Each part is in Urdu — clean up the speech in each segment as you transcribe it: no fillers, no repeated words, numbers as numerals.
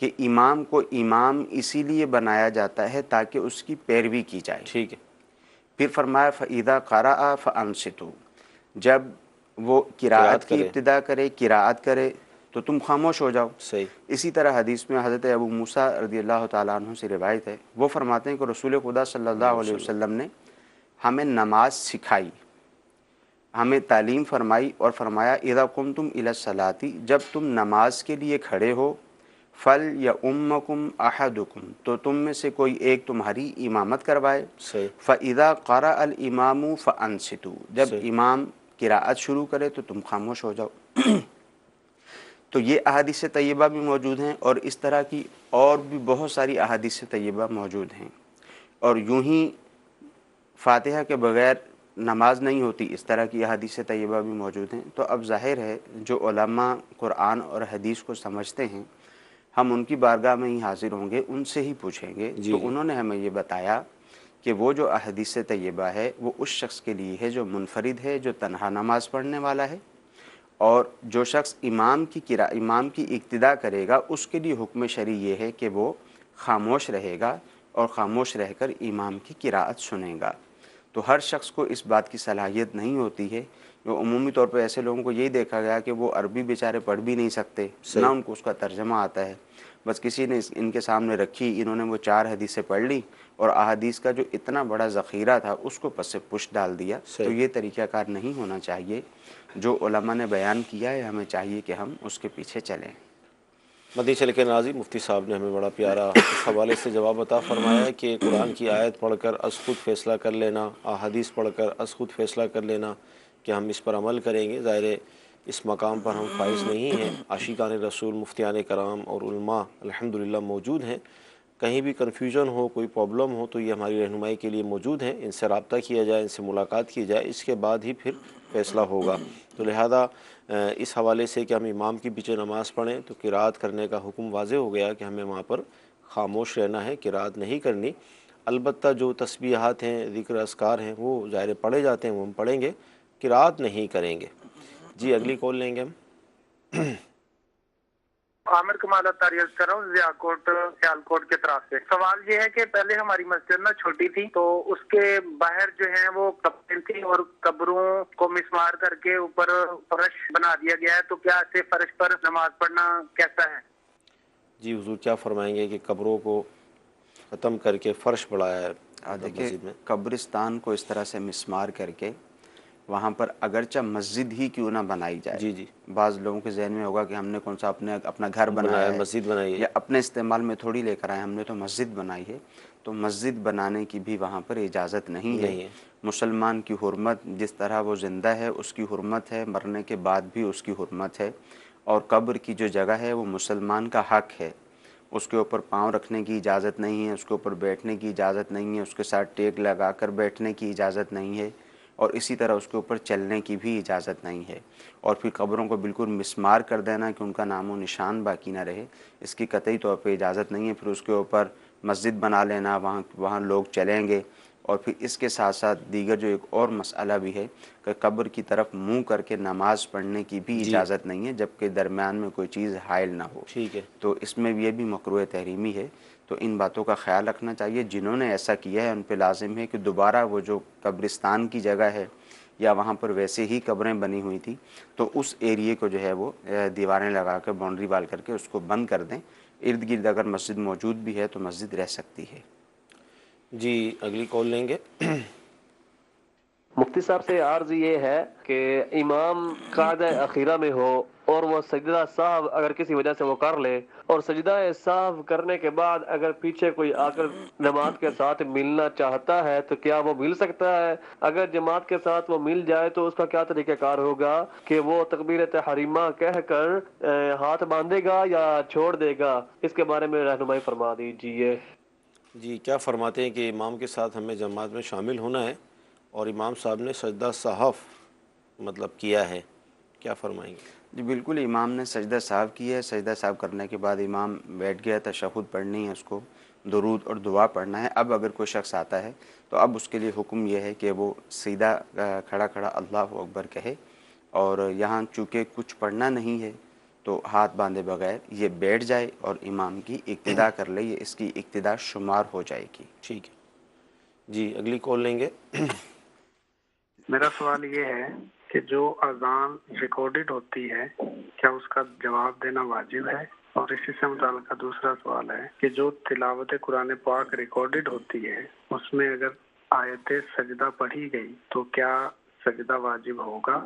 کہ امام کو امام اسی لیے بنایا جاتا ہے تاکہ اس کی پیروی کی جائے۔ ٹھیک ہے۔ پھر فرمایا فَإِذَا قَرَأَ فَأَنصِتُوا، جب وہ قرأت قراءت کی کرے۔ ابتدا کرے، قراءت کرے تو تم خاموش ہو جاؤ۔ صحیح۔ اسی طرح حدیث میں حضرت ابو موسیٰ رضی اللہ تعالیٰ عنہ سے روایت ہے، وہ فرماتے ہیں کہ رسول خدا صلی اللہ علیہ وسلم نے ہمیں نماز سکھائی، ہمیں تعلیم فرمائی اور فرمایا اذا قمتم الی الصلاۃ، جب تم نماز کے لیے کھڑے ہو، فلیؤمکم احدکم، تو تم میں سے کوئی ایک تمہاری امامت کروائے، صحیح۔ فاذا قرأ الامام فانصتوا، جب صحیح۔ امام قراءت شروع کرے تو تم خاموش ہو جاؤ۔ تو یہ احادیث طیبہ بھی موجود ہیں، اور اس طرح کی اور بھی بہت ساری احادیث طیبہ موجود ہیں، اور یوں ہی فاتحہ کے بغیر نماز نہیں ہوتی، اس طرح کی احادیث طیبہ بھی موجود ہیں۔ تو اب ظاہر ہے جو علماء قرآن اور حدیث کو سمجھتے ہیں، ہم ان کی بارگاہ میں ہی حاضر ہوں گے، ان سے ہی پوچھیں گے۔ جی تو جی۔ انہوں نے ہمیں یہ بتایا کہ وہ جو احادیث طیبہ ہے وہ اس شخص کے لیے ہے جو منفرد ہے، جو تنہا نماز پڑھنے والا ہے، اور جو شخص امام کی اقتداء کرے گا اس کے لیے حکم شرعی یہ ہے کہ وہ خاموش رہے گا اور خاموش رہ کر امام کی قراءت سنے گا۔ تو ہر شخص کو اس بات کی صلاحیت نہیں ہوتی ہے، جو عمومی طور پہ ایسے لوگوں کو یہی دیکھا گیا کہ وہ عربی بیچارے پڑھ بھی نہیں سکتے، نہ صحیح۔ ان کو اس کا ترجمہ آتا ہے، بس کسی نے ان کے سامنے رکھی، انہوں نے وہ 4 حدیثیں پڑھ لی اور احادیث کا جو اتنا بڑا ذخیرہ تھا اس کو پس پش ڈال دیا۔ تو صحیح۔ یہ طریقہ کار نہیں ہونا چاہیے۔ جو علماء نے بیان کیا ہے ہمیں چاہیے کہ ہم اس کے پیچھے چلیں۔ مدنی چل کے ناظرین، مفتی صاحب نے ہمیں بڑا پیارا اس حوالے سے جواب عطا فرمایا ہے کہ قرآن کی آیت پڑھ کر از خود فیصلہ کر لینا، احادیث پڑھ کر از خود فیصلہ کر لینا کہ ہم اس پر عمل کریں گے، ظاہر ہے اس مقام پر ہم فائز نہیں ہیں۔ عاشقان رسول، مفتیان کرام اور علماء الحمدللہ موجود ہیں، کہیں بھی کنفیوژن ہو، کوئی پرابلم ہو تو یہ ہماری رہنمائی کے لیے موجود ہیں، ان سے رابطہ کیا جائے، ان سے ملاقات کی جائے، اس کے بعد ہی پھر فیصلہ ہوگا۔ تو لہذا اس حوالے سے کہ ہم امام کے پیچھے نماز پڑھیں تو قراءت کرنے کا حکم واضح ہو گیا کہ ہمیں وہاں پر خاموش رہنا ہے، قراءت نہیں کرنی۔ البتہ جو تسبیحات ہیں، ذکر اذکار ہیں، وہ ظاہر پڑھے جاتے ہیں، وہ ہم پڑھیں گے، قراءت نہیں کریں گے۔ جی اگلی کال لیں گے ہم۔ عامر کمال تاریخ کر رہا ہوں ضیاء سیالکوٹ کی طرف سے۔ سوال یہ ہے کہ پہلے ہماری مسجد نا چھوٹی تھی، تو اس کے باہر جو ہیں وہ قبریں تھی اور قبروں کو مسمار کر کے اوپر فرش بنا دیا گیا ہے، تو کیا ایسے فرش پر نماز پڑھنا کیسا ہے؟ جی حضور کیا فرمائیں گے کہ قبروں کو ختم کر کے فرش بڑھایا ہے دیکھیے مسجد میں؟ قبرستان کو اس طرح سے مسمار کر کے وہاں پر اگرچہ مسجد ہی کیوں نہ بنائی جائے، جی جی، بعض لوگوں کے ذہن میں ہوگا کہ ہم نے کون سا اپنا گھر بنایا ہے مسجد بنائی ہے، یا اپنے استعمال میں تھوڑی لے کر آئے، ہم نے تو مسجد بنائی ہے۔ تو مسجد بنانے کی بھی وہاں پر اجازت نہیں ہے۔ مسلمان کی حرمت جس طرح وہ زندہ ہے اس کی حرمت ہے، مرنے کے بعد بھی اس کی حرمت ہے، اور قبر کی جو جگہ ہے وہ مسلمان کا حق ہے۔ اس کے اوپر پاؤں رکھنے کی اجازت نہیں ہے، اس کے اوپر بیٹھنے کی اجازت نہیں ہے، اس کے ساتھ ٹیک لگا کر بیٹھنے کی اجازت نہیں ہے، اور اسی طرح اس کے اوپر چلنے کی بھی اجازت نہیں ہے۔ اور پھر قبروں کو بالکل مسمار کر دینا کہ ان کا نام و نشان باقی نہ رہے، اس کی قطعی طور پہ اجازت نہیں ہے۔ پھر اس کے اوپر مسجد بنا لینا، وہاں لوگ چلیں گے، اور پھر اس کے ساتھ ساتھ دیگر جو ایک اور مسئلہ بھی ہے کہ قبر کی طرف منہ کر کے نماز پڑھنے کی بھی جی اجازت نہیں ہے جبکہ درمیان میں کوئی چیز حائل نہ ہو۔ ٹھیک ہے۔ تو اس میں یہ بھی مکروہ تحریمی ہے۔ تو ان باتوں کا خیال رکھنا چاہیے، جنہوں نے ایسا کیا ہے ان پہ لازم ہے کہ دوبارہ وہ جو قبرستان کی جگہ ہے یا وہاں پر ویسے ہی قبریں بنی ہوئی تھیں تو اس ایریے کو جو ہے وہ دیواریں لگا کر باؤنڈری وال کر کے اس کو بند کر دیں۔ ارد گرد اگر مسجد موجود بھی ہے تو مسجد رہ سکتی ہے۔ جی اگلی کال لیں گے۔ مفتی صاحب سے عرض یہ ہے کہ امام قاعدہ اخیرہ میں ہو اور وہ سجدہ سہو اگر کسی وجہ سے وہ کر لے، اور سجدہ سہو کرنے کے بعد اگر پیچھے کوئی آ کر جماعت کے ساتھ ملنا چاہتا ہے تو کیا وہ مل سکتا ہے؟ اگر جماعت کے ساتھ وہ مل جائے تو اس کا کیا طریقہ کار ہوگا کہ وہ تکبیر تحریمہ کہہ کر ہاتھ باندھے گا یا چھوڑ دے گا؟ اس کے بارے میں رہنمائی فرما دیجیے۔ جی کیا فرماتے ہیں کہ امام کے ساتھ ہمیں جماعت میں شامل ہونا ہے اور امام صاحب نے سجدہ صحف مطلب کیا ہے، کیا فرمائیں گے؟ جی بالکل، امام نے سجدہ سہو کیا ہے، سجدہ سہو کرنے کے بعد امام بیٹھ گیا، تشہد پڑھنی ہے، اس کو درود اور دعا پڑھنا ہے۔ اب اگر کوئی شخص آتا ہے تو اب اس کے لیے حکم یہ ہے کہ وہ سیدھا کھڑا کھڑا اللہ اکبر کہے، اور یہاں چونکہ کچھ پڑھنا نہیں ہے تو ہاتھ باندھے بغیر یہ بیٹھ جائے اور امام کی اقتدا کر لے، یہ اس کی اقتدا شمار ہو جائے گی۔ ٹھیک ہے جی، اگلی کال لیں گے۔ میرا سوال یہ ہے کہ جو اذان ریکارڈڈ ہوتی ہے کیا اس کا جواب دینا واجب ہے؟ اور اسی سے متعلقہ دوسرا سوال ہے کہ جو تلاوت قرآن پاک ریکارڈڈ ہوتی ہے اس میں اگر آیت سجدہ پڑھی گئی تو کیا سجدہ واجب ہوگا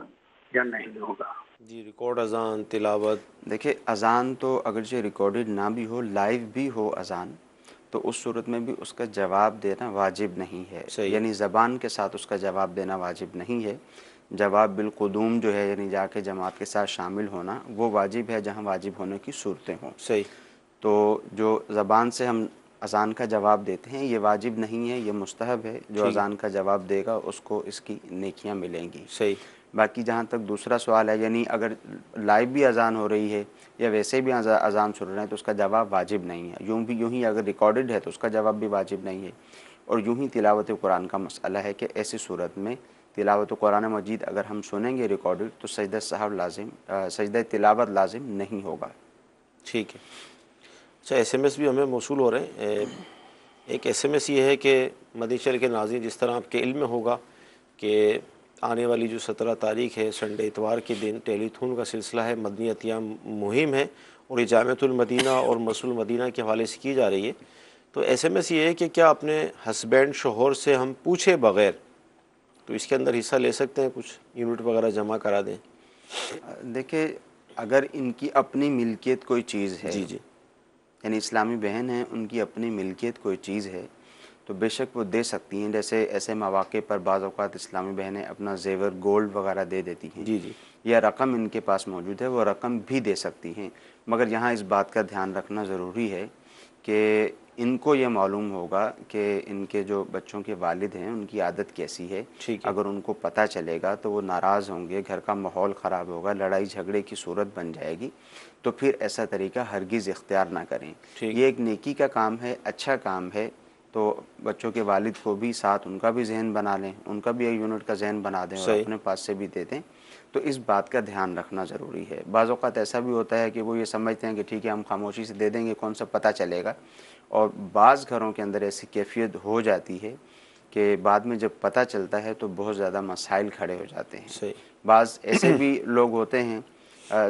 یا نہیں ہوگا؟ جی، ریکارڈ اذان تلاوت، دیکھیں اذان تو اگرچہ ریکارڈڈ نہ بھی ہو، لائیو بھی ہو اذان، تو اس صورت میں بھی اس کا جواب دینا واجب نہیں ہے، صحیح، یعنی زبان کے ساتھ اس کا جواب دینا واجب نہیں ہے۔ جواب بالقدوم جو ہے، یعنی جا کے جماعت کے ساتھ شامل ہونا، وہ واجب ہے جہاں واجب ہونے کی صورتیں ہوں۔ صحیح، تو جو زبان سے ہم اذان کا جواب دیتے ہیں یہ واجب نہیں ہے، یہ مستحب ہے۔ جو ٹھیک، اذان کا جواب دے گا اس کو اس کی نیکیاں ملیں گی۔ صحیح، باقی جہاں تک دوسرا سوال ہے، یعنی اگر لائیو بھی اذان ہو رہی ہے یا ویسے بھی اذان سن رہے ہیں تو اس کا جواب واجب نہیں ہے۔ یوں ہی اگر ریکارڈڈ ہے تو اس کا جواب بھی واجب نہیں ہے۔ اور یوں ہی تلاوت قرآن کا مسئلہ ہے کہ ایسی صورت میں تلاوت قرآن مجید اگر ہم سنیں گے ریکارڈڈ تو سجدہ تلاوت لازم نہیں ہوگا۔ ٹھیک ہے۔ اچھا، ایس ایم ایس بھی ہمیں موصول ہو رہے ہیں۔ ایک ایس ایم ایس یہ ہے کہ مدنی چینل کے ناظرین، جس طرح آپ کے علم میں ہوگا کہ آنے والی جو 17 تاریخ ہے سنڈے اتوار کے دن ٹیلی تھون کا سلسلہ ہے، مدنی عطیہ مہم ہے، اور یہ جامعۃ المدینہ اور مسجد المدینہ کے حوالے سے کی جا رہی ہے۔ تو ایس ایم ایس یہ ہے کہ کیا اپنے ہسبینڈ شوہر سے ہم پوچھے بغیر تو اس کے اندر حصہ لے سکتے ہیں، کچھ یونٹ وغیرہ جمع کرا دیں؟ دیکھیں اگر ان کی اپنی ملکیت کوئی چیز ہے، جی جی، یعنی اسلامی بہن ہیں ان کی اپنی ملکیت کوئی چیز ہے تو بے شک وہ دے سکتی ہیں۔ جیسے ایسے مواقع پر بعض اوقات اسلامی بہنیں اپنا زیور گولڈ وغیرہ دے دیتی ہیں، جی جی، یا رقم ان کے پاس موجود ہے، وہ رقم بھی دے سکتی ہیں۔ مگر یہاں اس بات کا دھیان رکھنا ضروری ہے کہ ان کو یہ معلوم ہوگا کہ ان کے جو بچوں کے والد ہیں ان کی عادت کیسی ہے۔ ٹھیک ہے، اگر ان کو پتہ چلے گا تو وہ ناراض ہوں گے، گھر کا ماحول خراب ہوگا، لڑائی جھگڑے کی صورت بن جائے گی، تو پھر ایسا طریقہ ہرگز اختیار نہ کریں۔ ٹھیک، یہ ایک نیکی کا کام ہے، اچھا کام ہے، تو بچوں کے والد کو بھی ساتھ ان کا بھی ذہن بنا لیں، ان کا بھی ایک یونٹ کا ذہن بنا دیں اور صحیح، اپنے پاس سے بھی دے دیں۔ تو اس بات کا دھیان رکھنا ضروری ہے۔ بعض اوقات ایسا بھی ہوتا ہے کہ وہ یہ سمجھتے ہیں کہ ٹھیک ہے ہم خاموشی سے دے دیں گے، کون سا پتہ چلے گا، اور بعض گھروں کے اندر ایسی کیفیت ہو جاتی ہے کہ بعد میں جب پتہ چلتا ہے تو بہت زیادہ مسائل کھڑے ہو جاتے ہیں۔ صحیح، بعض ایسے بھی لوگ ہوتے ہیں،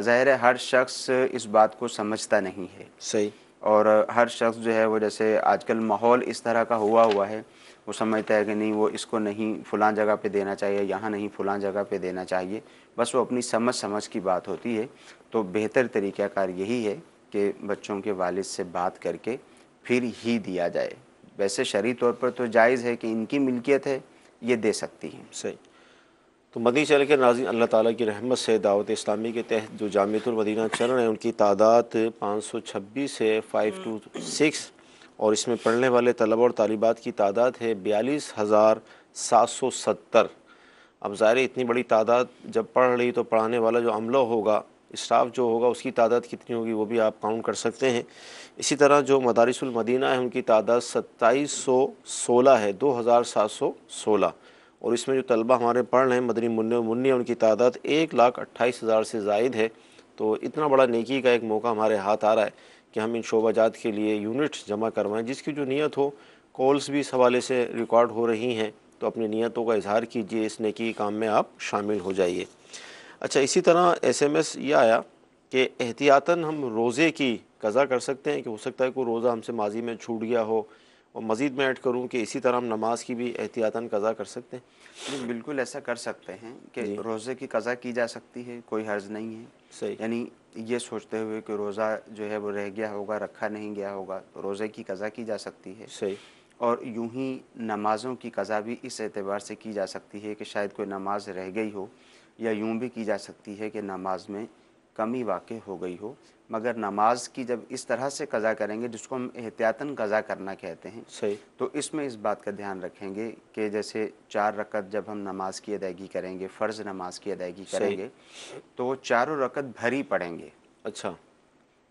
ظاہر ہے ہر شخص اس بات کو سمجھتا نہیں ہے، صحیح، اور ہر شخص جو ہے وہ جیسے آج کل ماحول اس طرح کا ہوا ہے، وہ سمجھتا ہے کہ نہیں وہ اس کو نہیں فلاں جگہ پہ دینا چاہیے، یہاں نہیں فلاں جگہ پہ دینا چاہیے، بس وہ اپنی سمجھ کی بات ہوتی ہے۔ تو بہتر طریقہ کار یہی ہے کہ بچوں کے والد سے بات کر کے پھر ہی دیا جائے۔ ویسے شرعی طور پر تو جائز ہے کہ ان کی ملکیت ہے، یہ دے سکتی ہیں۔ صحیح۔ تو مدنی چینل کے ناظرین، اللہ تعالیٰ کی رحمت سے دعوت اسلامی کے تحت جو جامعۃ المدینہ چل رہے ہیں ان کی تعداد 526 ہے، 526، اور اس میں پڑھنے والے طلبہ اور طالبات کی تعداد ہے 42,770۔ اب ظاہر ہے اتنی بڑی تعداد جب پڑھ رہی تو پڑھانے والا جو عملہ ہوگا، اسٹاف جو ہوگا، اس کی تعداد کتنی ہوگی وہ بھی آپ کاؤنٹ کر سکتے ہیں۔ اسی طرح جو مدارس المدینہ ہیں ان کی تعداد 2716 ہے، 2716، اور اس میں جو طلبہ ہمارے پڑھ رہے ہیں مدنی منع و منی، ان کی تعداد 1,28,000 سے زائد ہے۔ تو اتنا بڑا نیکی کا ایک موقع ہمارے ہاتھ آ رہا ہے کہ ہم ان شعبہ جات کے لیے یونٹ جمع کروائیں۔ جس کی جو نیت ہو، کالز بھی اس حوالے سے ریکارڈ ہو رہی ہیں، تو اپنی نیتوں کا اظہار کیجئے، اس نیکی کام میں آپ شامل ہو جائیے۔ اچھا، اسی طرح ایس ایم ایس یہ آیا کہ احتیاطاً ہم روزے کی قضا کر سکتے ہیں، کہ ہو سکتا ہے کوئی روزہ ہم سے ماضی میں چھوٹ گیا ہو، اور مزید میں ایڈ کروں کہ اسی طرح ہم نماز کی بھی احتیاطاً قضا کر سکتے ہیں۔ جی بالکل ایسا کر سکتے ہیں کہ جی، روزے کی قضا کی جا سکتی ہے، کوئی حرج نہیں ہے۔ صحیح، یعنی یہ سوچتے ہوئے کہ روزہ جو ہے وہ رہ گیا ہوگا، رکھا نہیں گیا ہوگا، تو روزے کی قضا کی جا سکتی ہے۔ صحیح، اور یوں ہی نمازوں کی قضا بھی اس اعتبار سے کی جا سکتی ہے کہ شاید کوئی نماز رہ گئی ہو، یا یوں بھی کی جا سکتی ہے کہ نماز میں کمی واقع ہو گئی ہو۔ مگر نماز کی جب اس طرح سے قضا کریں گے جس کو ہم احتیاطاً قضا کرنا کہتے ہیں، صحیح، تو اس میں اس بات کا دھیان رکھیں گے کہ جیسے 4 رکعت جب ہم نماز کی ادائیگی کریں گے، فرض نماز کی ادائیگی کریں صحیح، گے، تو وہ 4 رکعت بھری پڑھیں گے، اچھا،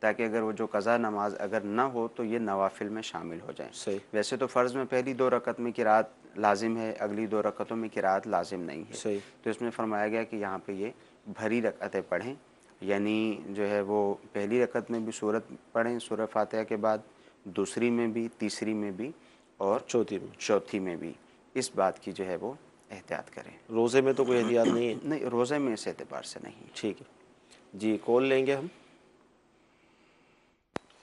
تاکہ اگر وہ جو قضا نماز اگر نہ ہو تو یہ نوافل میں شامل ہو جائیں۔ صحیح، ویسے تو فرض میں پہلی 2 رکعت میں قرات لازم ہے، اگلی 2 رکعتوں میں قرات لازم نہیں ہے، صحیح، تو اس میں فرمایا گیا کہ یہاں پہ یہ بھری رکعتیں پڑھیں، یعنی جو ہے وہ پہلی رکعت میں بھی سورت پڑھیں سورہ فاتحہ کے بعد، دوسری میں بھی، تیسری میں بھی اور چوتھی میں بھی، اس بات کی جو ہے وہ احتیاط کریں۔ روزے میں تو کوئی احتیاط نہیں ہے؟ نہیں، روزے میں اس اعتبار سے نہیں۔ ٹھیک ہے جی، کال لیں گے ہم۔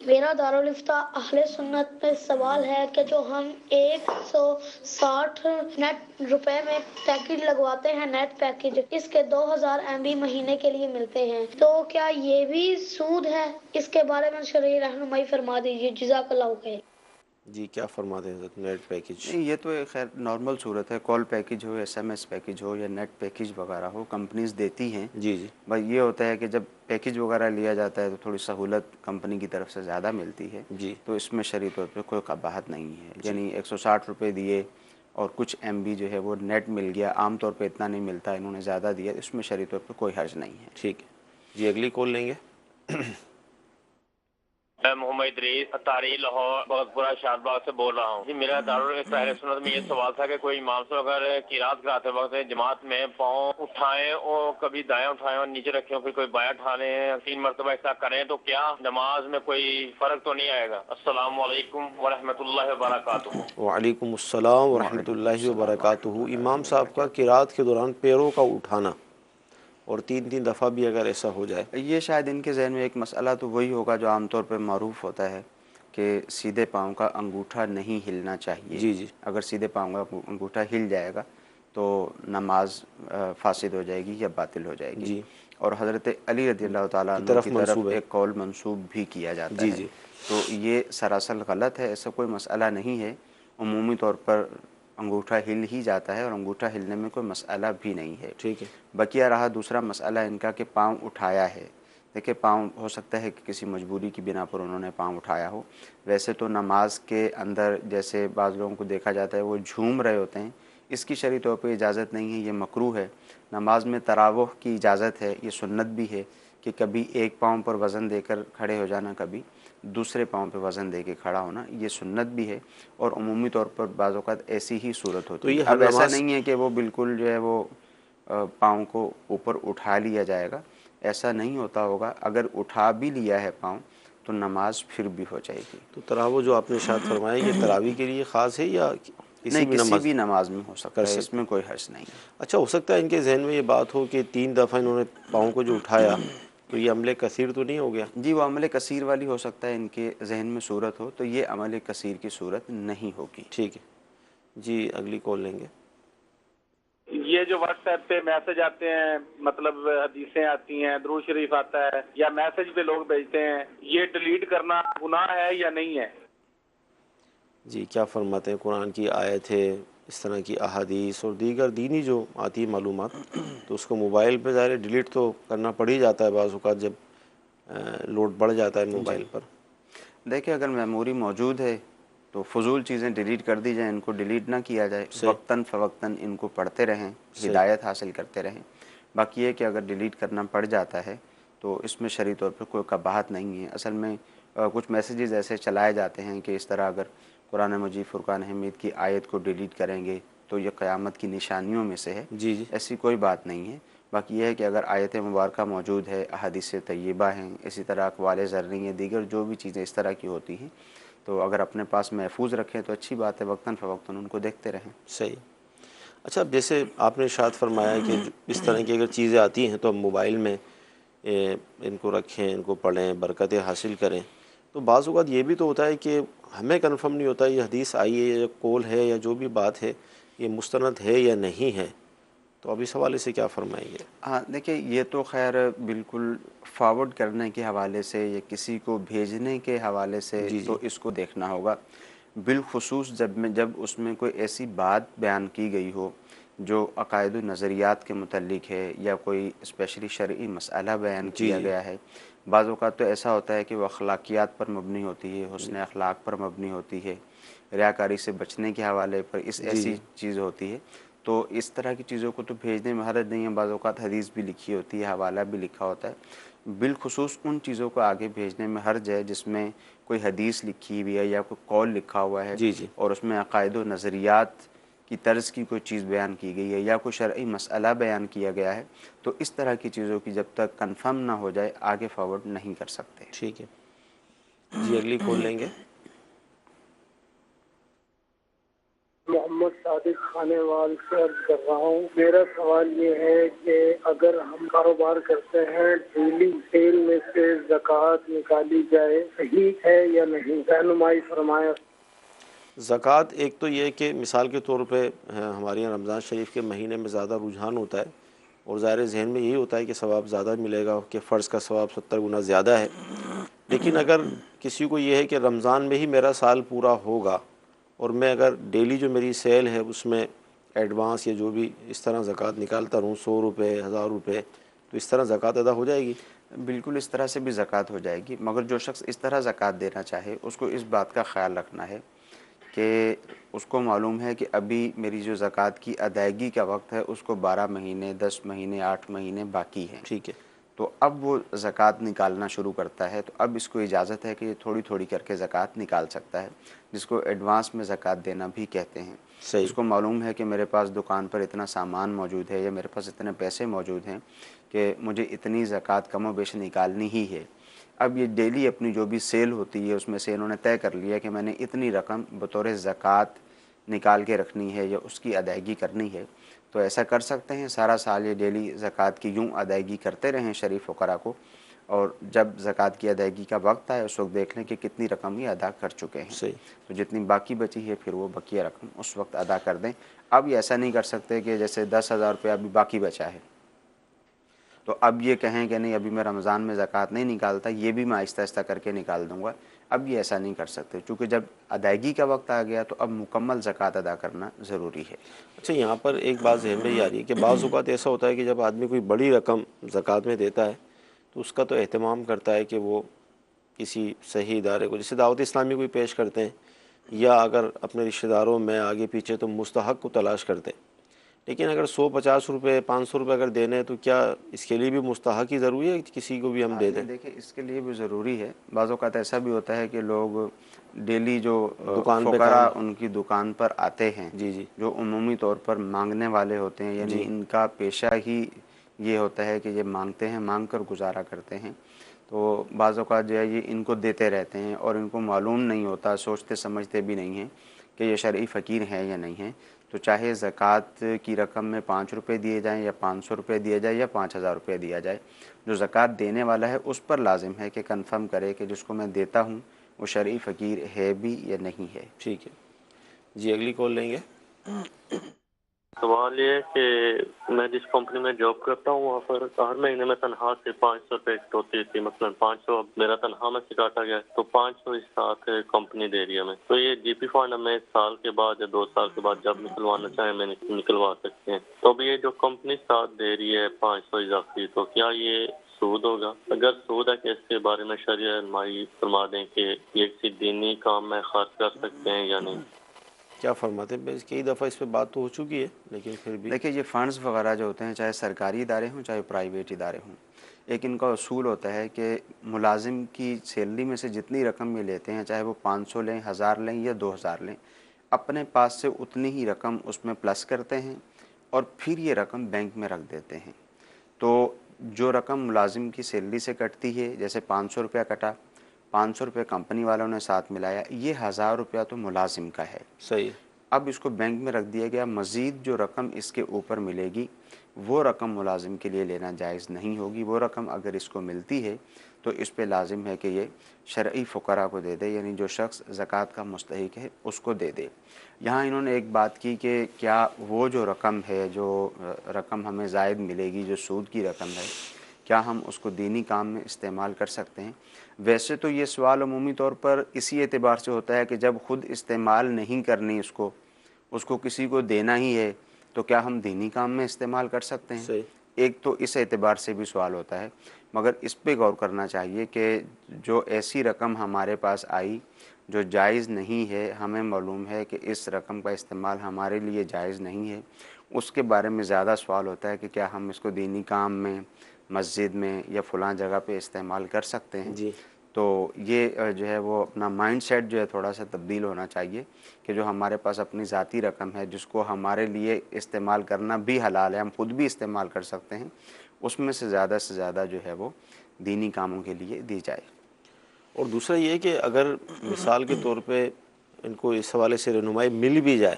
میرا دارالفتہ اہل سنت میں سوال ہے کہ جو ہم 160 نیٹ روپے میں پیکج لگواتے ہیں، نیٹ پیکج، اس کے 2000 MB مہینے کے لیے ملتے ہیں، تو کیا یہ بھی سود ہے؟ اس کے بارے میں شرعی رہنمائی فرما دیجیے، جزاک اللہ خیر۔ جی کیا فرماتے ہیں حضرت؟ Net package? نہیں، یہ تو ایک خیر نارمل صورت ہے، کال پیکج ہو، SMS پیکج ہو یا نیٹ پیکج وغیرہ ہو، کمپنیز دیتی ہیں۔ جی جی بس یہ ہوتا ہے کہ جب پیکج وغیرہ لیا جاتا ہے تو تھوڑی سہولت کمپنی کی طرف سے زیادہ ملتی ہے، جی تو اس میں شرعی طور پہ کوئی قباحت نہیں ہے۔ یعنی 160 روپے دیے اور کچھ MB جو ہے وہ نیٹ مل گیا، عام طور پہ اتنا نہیں ملتا، انہوں نے زیادہ دیا، اس میں شرعی طور پہ کوئی حرج نہیں ہے۔ ٹھیک ہے جی، اگلی کال لیں گے۔ میں محمد ادریس اتاری لاہور بہت پورا شاد باغ سے بول رہا ہوں جی۔ میرا دارالفتہ اہل سنت میں یہ سوال تھا کہ کوئی امام صاحب اگر قرات کراتے وقت جماعت میں پاؤں اٹھائیں اور کبھی دائیں اٹھائیں اور نیچے رکھیں، پھر کوئی بایاں اٹھا لیں، 3 مرتبہ ایسا کریں، تو کیا نماز میں کوئی فرق تو نہیں آئے گا؟ السلام علیکم ورحمۃ اللہ وبرکاتہ۔ وعلیکم السلام ورحمۃ اللہ وبرکاتہ۔ امام صاحب کا قرات کے دوران پیروں کا اٹھانا اور 3 دفعہ بھی اگر ایسا ہو جائے؟ یہ شاید ان کے ذہن میں ایک مسئلہ تو وہی ہوگا جو عام طور پہ معروف ہوتا ہے کہ سیدھے پاؤں کا انگوٹھا نہیں ہلنا چاہیے۔ جی جی اگر سیدھے پاؤں کا انگوٹھا ہل جائے گا تو نماز فاسد ہو جائے گی یا باطل ہو جائے گی۔ جی اور حضرت علی رضی اللہ تعالیٰ عنہ کی طرف منسوب ہے۔ ایک قول منسوب بھی کیا جاتا جی ہے، جی تو یہ سراسر غلط ہے، ایسا کوئی مسئلہ نہیں ہے۔ عمومی طور پر انگوٹھا ہل ہی جاتا ہے اور انگوٹھا ہلنے میں کوئی مسئلہ بھی نہیں ہے۔ ٹھیک ہے بقیہ رہا دوسرا مسئلہ ان کا کہ پاؤں اٹھایا ہے۔ دیکھیں، پاؤں ہو سکتا ہے کہ کسی مجبوری کی بنا پر انہوں نے پاؤں اٹھایا ہو۔ ویسے تو نماز کے اندر جیسے بعض لوگوں کو دیکھا جاتا ہے وہ جھوم رہے ہوتے ہیں، اس کی شرعی طور پہ اجازت نہیں ہے، یہ مکروہ ہے۔ نماز میں تراوح کی اجازت ہے، یہ سنت بھی ہے کہ کبھی ایک پاؤں پر وزن دے کر کھڑے ہو جانا، کبھی دوسرے پاؤں پہ وزن دے کے کھڑا ہونا، یہ سنت بھی ہے، اور عمومی طور پر بعض اوقات ایسی ہی صورت تو ہوتی یہ ہے۔ ہر اب ایسا نماز نہیں ہے کہ وہ بالکل جو ہے وہ پاؤں کو اوپر اٹھا لیا جائے گا، ایسا نہیں ہوتا ہوگا۔ اگر اٹھا بھی لیا ہے پاؤں تو نماز پھر بھی ہو جائے گی۔ تو تراویح جو آپ نے ارشاد فرمایا، یہ تراویح کے لیے خاص ہے یا نہیں، بھی کسی نماز بھی نماز میں ہو کر سکتا ہے، اس سکتے میں ہیں؟ کوئی حرج نہیں ہے۔ اچھا، ہو سکتا ہے ان کے ذہن میں یہ بات ہو کہ 3 دفعہ انہوں نے پاؤں کو جو اٹھایا تو یہ عمل کثیر تو نہیں ہو گیا؟ جی، وہ عمل کثیر والی ہو سکتا ہے ان کے ذہن میں صورت ہو، تو یہ عمل کثیر کی صورت نہیں ہوگی۔ ٹھیک ہے جی، اگلی کال لیں گے۔ یہ جو واٹس ایپ پہ میسج آتے ہیں، مطلب حدیثیں آتی ہیں، درود شریف آتا ہے یا میسج پہ لوگ بھیجتے ہیں، یہ ڈیلیٹ کرنا گناہ ہے یا نہیں ہے؟ جی کیا فرماتے ہیں؟ قرآن کی آیت ہے، اس طرح کی احادیث اور دیگر دینی جو آتی ہے معلومات، تو اس کو موبائل پہ ظاہر ڈیلیٹ تو کرنا پڑ ہی جاتا ہے بعض اوقات جب لوڈ بڑھ جاتا ہے موبائل پر۔ دیکھیں، اگر میموری موجود ہے تو فضول چیزیں ڈیلیٹ کر دی جائیں، ان کو ڈیلیٹ نہ کیا جائے، صحیح وقتاً فوقتاً ان کو پڑھتے رہیں، صحیح ہدایت حاصل کرتے رہیں۔ باقی یہ کہ اگر ڈیلیٹ کرنا پڑ جاتا ہے تو اس میں شرعی طور پر کوئی قباحت نہیں ہے۔ اصل میں کچھ میسیجز ایسے چلائے جاتے ہیں کہ اس طرح اگر قرآن مجید فرقان حمید کی آیت کو ڈیلیٹ کریں گے تو یہ قیامت کی نشانیوں میں سے ہے، جی جی ایسی کوئی بات نہیں ہے۔ باقی یہ ہے کہ اگر آیت مبارکہ موجود ہے، احادیث طیبہ ہیں، اسی طرح اقوال زرعی ہیں، دیگر جو بھی چیزیں اس طرح کی ہوتی ہیں، تو اگر اپنے پاس محفوظ رکھیں تو اچھی بات ہے، وقتاً فوقتاً ان کو دیکھتے رہیں۔ صحیح۔ اچھا، اب جیسے آپ نے ارشاد فرمایا کہ اس طرح کی اگر چیزیں آتی ہیں تو ہم موبائل میں ان کو رکھیں، ان کو پڑھیں، برکتیں حاصل کریں، تو بعض اوقات یہ بھی تو ہوتا ہے کہ ہمیں کنفرم نہیں ہوتا یہ حدیث آئی ہے یا قول ہے یا جو بھی بات ہے یہ مستند ہے یا نہیں ہے، تو اب اس حوالے سے کیا فرمائیں گے؟ ہاں، دیکھیں، یہ تو خیر بالکل فارورڈ کرنے کے حوالے سے یا کسی کو بھیجنے کے حوالے سے جی جی تو اس کو دیکھنا ہوگا، بالخصوص جب اس میں کوئی ایسی بات بیان کی گئی ہو جو عقائد و نظریات کے متعلق ہے یا کوئی اسپیشلی شرعی مسئلہ بیان جی کیا جی گیا ہے۔ بعض اوقات تو ایسا ہوتا ہے کہ وہ اخلاقیات پر مبنی ہوتی ہے، حسن اخلاق پر مبنی ہوتی ہے، ریاکاری سے بچنے کے حوالے پر جی ایسی جی چیز ہوتی ہے، تو اس طرح کی چیزوں کو تو بھیجنے میں حرج نہیں ہے۔ بعض اوقات حدیث بھی لکھی ہوتی ہے، حوالہ بھی لکھا ہوتا ہے، بالخصوص ان چیزوں کو آگے بھیجنے میں حرج ہے جس میں کوئی حدیث لکھی ہوئی ہے یا کوئی قول لکھا ہوا ہے جی جی اور اس میں عقائد و نظریات کی طرز کی کوئی چیز بیان کی گئی ہے یا کوئی شرعی مسئلہ بیان کیا گیا ہے تو اس طرح کی چیزوں کی جب تک کنفرم نہ ہو جائے آگے فارورڈ نہیں کر سکتے. ٹھیک ہے جی اگلی کال لیں گے. محمد صادق خانے وال سے عرض کر رہا ہوں. میرا سوال یہ ہے کہ اگر ہم کاروبار کرتے ہیں ڈیلی سیل میں سے زکوٰۃ نکالی جائے صحیح ہے یا نہیں؟ رہنمائی فرمایا. زکوٰۃ ایک تو یہ کہ مثال کے طور پہ ہمارے یہاں رمضان شریف کے مہینے میں زیادہ رجحان ہوتا ہے اور ظاہر ذہن میں یہی ہوتا ہے کہ ثواب زیادہ ملے گا کہ فرض کا ثواب 70 گنا زیادہ ہے. لیکن اگر کسی کو یہ ہے کہ رمضان میں ہی میرا سال پورا ہوگا اور میں اگر ڈیلی جو میری سیل ہے اس میں ایڈوانس یا جو بھی اس طرح زکوٰۃ نکالتا رہوں 100 روپے 1000 روپے تو اس طرح زکوٰۃ ادا ہو جائے گی. بالکل اس طرح سے بھی زکوٰۃ ہو جائے گی، مگر جو شخص اس طرح زکوٰۃ دینا چاہے اس کو اس بات کا خیال رکھنا ہے کہ اس کو معلوم ہے کہ ابھی میری جو زکوٰۃ کی ادائیگی کا وقت ہے اس کو 12 مہینے 10 مہینے 8 مہینے باقی ہیں. ٹھیک ہے تو اب وہ زکوٰۃ نکالنا شروع کرتا ہے تو اب اس کو اجازت ہے کہ یہ تھوڑی تھوڑی کر کے زکوٰۃ نکال سکتا ہے، جس کو ایڈوانس میں زکوٰۃ دینا بھی کہتے ہیں. صحیح. اس کو معلوم ہے کہ میرے پاس دکان پر اتنا سامان موجود ہے یا میرے پاس اتنے پیسے موجود ہیں کہ مجھے اتنی زکوٰۃ کم و بیش نکالنی ہی ہے. اب یہ ڈیلی اپنی جو بھی سیل ہوتی ہے اس میں سے انہوں نے طے کر لیا کہ میں نے اتنی رقم بطور زکوٰۃ نکال کے رکھنی ہے یا اس کی ادائیگی کرنی ہے، تو ایسا کر سکتے ہیں. سارا سال یہ ڈیلی زکوٰۃ کی یوں ادائیگی کرتے رہیں شریف فقراء کو، اور جب زکوٰۃ کی ادائیگی کا وقت آئے اس وقت دیکھ لیں کہ کتنی رقم یہ ادا کر چکے ہیں. صحیح. تو جتنی باقی بچی ہے پھر وہ بقیہ رقم اس وقت ادا کر دیں. اب یہ ایسا نہیں کر سکتے کہ جیسے 10,000 روپیہ ابھی باقی بچا ہے تو اب یہ کہیں کہ نہیں ابھی میں رمضان میں زکوٰۃ نہیں نکالتا، یہ بھی میں آہستہ آہستہ کر کے نکال دوں گا. اب یہ ایسا نہیں کر سکتے چونکہ جب ادائیگی کا وقت آ گیا تو اب مکمل زکوٰۃ ادا کرنا ضروری ہے. اچھا یہاں پر ایک بات ذہن میں یہ آ رہی ہے کہ بعض اوقات ایسا ہوتا ہے کہ جب آدمی کوئی بڑی رقم زکوٰۃ میں دیتا ہے تو اس کا تو اہتمام کرتا ہے کہ وہ کسی صحیح ادارے کو جیسے دعوت اسلامی کوئی پیش کرتے ہیں یا اگر اپنے رشتہ داروں میں آگے پیچھے تو مستحق کو تلاش کرتے ہیں. لیکن اگر 150 روپے 500 روپے اگر دینے ہیں تو کیا اس کے لیے بھی مستحق ہی ضروری ہے کہ کسی کو بھی ہم دے دیں؟ دیکھیں اس کے لیے بھی ضروری ہے. بعض اوقات ایسا بھی ہوتا ہے کہ لوگ ڈیلی جو دکان پہ فقراء ان کی دکان پر آتے ہیں جی جی جو عمومی طور پر مانگنے والے ہوتے ہیں، یعنی ان کا پیشہ ہی یہ ہوتا ہے کہ یہ مانگتے ہیں، مانگ کر گزارا کرتے ہیں، تو بعض اوقات جو ہے یہ ان کو دیتے رہتے ہیں اور ان کو معلوم نہیں ہوتا، سوچتے سمجھتے بھی نہیں ہیں کہ یہ شرعی فقیر ہیں یا نہیں ہیں. تو چاہے زکوٰۃ کی رقم میں 5 روپے دیے جائیں یا 500 روپے دیا جائے یا 5,000 روپے دیا جائے، جو زکوٰۃ دینے والا ہے اس پر لازم ہے کہ کنفرم کرے کہ جس کو میں دیتا ہوں وہ شرعی فقیر ہے بھی یا نہیں ہے. ٹھیک ہے جی اگلی کال لیں گے. سوال یہ ہے کہ میں جس کمپنی میں جاب کرتا ہوں وہاں پر ہر مہینے میں تنخواہ سے 500 روپے ہوتی تھی. مثلا 500 اب میرا تنخواہ میں سے کاٹا گیا تو 500 اس ساتھ کمپنی دے رہی ہے ہمیں. تو یہ جی پی فنڈ ہمیں سال کے بعد یا 2 سال کے بعد جب نکلوانا چاہیں میں نکلوا سکتے ہیں. تو اب یہ جو کمپنی ساتھ دے رہی ہے 500 اضافی، تو کیا یہ سود ہوگا؟ اگر سود ہے کہ اس کے بارے میں شرعی رہنمائی فرما دیں کہ یہ کسی دینی کام میں خرچ کر سکتے ہیں یا نہیں. کیا فرماتے ہیں؟ کئی دفعہ اس پہ بات تو ہو چکی ہے لیکن پھر بھی دیکھیں یہ فنڈز وغیرہ جو ہوتے ہیں چاہے سرکاری ادارے ہوں چاہے پرائیویٹ ادارے ہوں، ایک ان کا اصول ہوتا ہے کہ ملازم کی سیلری میں سے جتنی رقم یہ لیتے ہیں چاہے وہ 500 لیں 1000 لیں یا 2000 لیں، اپنے پاس سے اتنی ہی رقم اس میں پلس کرتے ہیں اور پھر یہ رقم بینک میں رکھ دیتے ہیں. تو جو رقم ملازم کی سیلری سے کٹتی ہے، جیسے 500 روپیہ کٹا، 500 روپے کمپنی والوں نے ساتھ ملایا، یہ 1000 روپیہ تو ملازم کا ہے. صحیح. اب اس کو بینک میں رکھ دیا گیا، مزید جو رقم اس کے اوپر ملے گی وہ رقم ملازم کے لیے لینا جائز نہیں ہوگی. وہ رقم اگر اس کو ملتی ہے تو اس پہ لازم ہے کہ یہ شرعی فقراء کو دے دے، یعنی جو شخص زکوٰۃ کا مستحق ہے اس کو دے دے. یہاں انہوں نے ایک بات کی کہ کیا وہ جو رقم ہے، جو رقم ہمیں زائد ملے گی، جو سود کی رقم ہے، کیا ہم اس کو دینی کام میں استعمال کر سکتے ہیں؟ ویسے تو یہ سوال عمومی طور پر اسی اعتبار سے ہوتا ہے کہ جب خود استعمال نہیں کرنی اس کو کسی کو دینا ہی ہے تو کیا ہم دینی کام میں استعمال کر سکتے ہیں؟ صحیح. ایک تو اس اعتبار سے بھی سوال ہوتا ہے، مگر اس پہ غور کرنا چاہیے کہ جو ایسی رقم ہمارے پاس آئی جو جائز نہیں ہے، ہمیں معلوم ہے کہ اس رقم کا استعمال ہمارے لیے جائز نہیں ہے، اس کے بارے میں زیادہ سوال ہوتا ہے کہ کیا ہم اس کو دینی کام میں، مسجد میں یا فلاں جگہ پہ استعمال کر سکتے ہیں. جی. تو یہ جو ہے وہ اپنا مائنڈ سیٹ جو ہے تھوڑا سا تبدیل ہونا چاہیے کہ جو ہمارے پاس اپنی ذاتی رقم ہے جس کو ہمارے لیے استعمال کرنا بھی حلال ہے، ہم خود بھی استعمال کر سکتے ہیں، اس میں سے زیادہ جو ہے وہ دینی کاموں کے لیے دی جائے۔ اور دوسرا یہ کہ اگر مثال کے طور پہ ان کو اس حوالے سے رہنمائی مل بھی جائے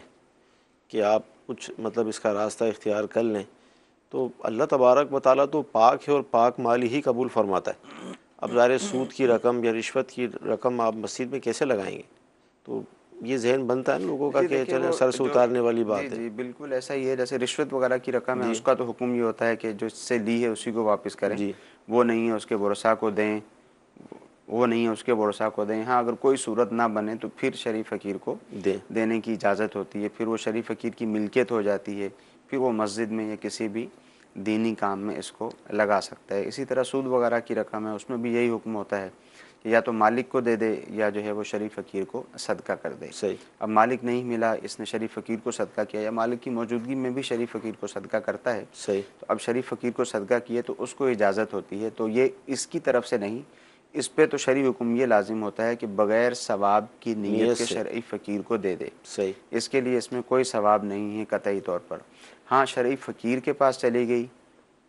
کہ آپ کچھ مطلب اس کا راستہ اختیار کر لیں، تو اللہ تبارک و تعالیٰ تو پاک ہے اور پاک مالی ہی قبول فرماتا ہے۔ اب ظاہر سود کی رقم یا رشوت کی رقم آپ مسجد میں کیسے لگائیں گے؟ تو یہ ذہن بنتا ہے نا لوگوں کا کہ چلیں سر سے اتارنے والی بات ہے۔ جی بالکل ایسا ہی ہے، جیسے رشوت وغیرہ کی رقم ہے جی اس کا تو حکم یہ ہوتا ہے کہ جو اس سے لی ہے اسی کو واپس کریں، جی وہ نہیں ہے اس کے ورثاء کو دیں، وہ نہیں ہے اس کے ورثاء کو دیں۔ ہاں اگر کوئی صورت نہ بنے تو پھر شریف فقیر کو دیں۔ دینے کی اجازت ہوتی ہے، پھر وہ شریف فقیر کی ملکیت ہو جاتی ہے، پھر وہ مسجد میں یا کسی بھی دینی کام میں اس کو لگا سکتا ہے۔ اسی طرح سود وغیرہ کی رقم ہے، اس میں بھی یہی حکم ہوتا ہے کہ یا تو مالک کو دے دے یا جو ہے وہ شریف فقیر کو صدقہ کر دے۔ صحیح۔ اب مالک نہیں ملا، اس نے شریف فقیر کو صدقہ کیا، یا مالک کی موجودگی میں بھی شریف فقیر کو صدقہ کرتا ہے، صحیح۔ تو اب شریف فقیر کو صدقہ کیے تو اس کو اجازت ہوتی ہے، تو یہ اس کی طرف سے نہیں، اس پہ تو شرعی حکم یہ لازم ہوتا ہے کہ بغیر ثواب کی نیت کے سے۔ شرعی فقیر کو دے دے۔ صحیح۔ اس کے لیے اس میں کوئی ثواب نہیں ہے قطعی طور پر۔ ہاں شرعی فقیر کے پاس چلی گئی،